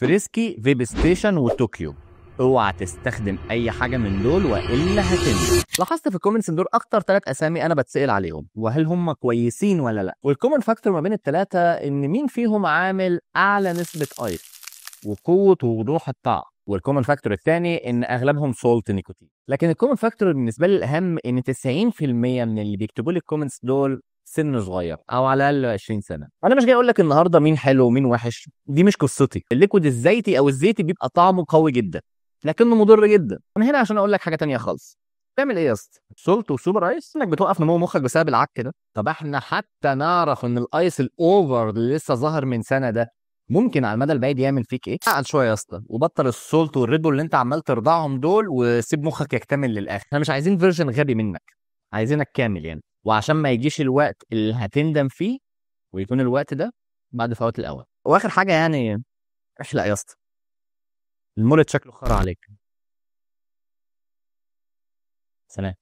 فريسكي، فيب ستيشن، وطوكيو. اوعى تستخدم اي حاجه من دول والا هتندم. لاحظت في الكومنتس دول اكتر 3 اسامي انا بتسال عليهم وهل هم كويسين ولا لا، والكومن فاكتور ما بين الثلاثه ان مين فيهم عامل اعلى نسبه ايس وقوه ووضوح الطعم، والكومن فاكتور الثاني ان اغلبهم سولت نيكوتين. لكن الكومن فاكتور بالنسبه لي الاهم ان 90% من اللي بيكتبوا لي الكومنتس دول سن صغير او على الاقل 20 سنه. انا مش جاي اقول لك النهارده مين حلو ومين وحش، دي مش قصتي. الليكويد الزيتي او الزيتي بيبقى طعمه قوي جدا لكنه مضر جدا. انا هنا عشان اقول لك حاجه تانية خالص. تعمل ايه يا اسطى؟ سولت وسوبر ايس انك بتوقف نمو مخك بسبب العك ده. طب احنا حتى نعرف ان الايس الاوفر اللي لسه ظاهر من سنه ده ممكن على المدى البعيد يعمل فيك ايه؟ عقل شويه يا اسطى وبطل السولت والريد بول اللي انت عمال ترضعهم دول وسيب مخك يكتمل للاخر. احنا مش عايزين فيرجن غبي منك، عايزينك كامل يعني. وعشان ما يجيش الوقت اللي هتندم فيه ويكون الوقت ده بعد فوات الاوان. واخر حاجه يعني احلق يا اسطى، المولد شكله خرا عليك. سلام.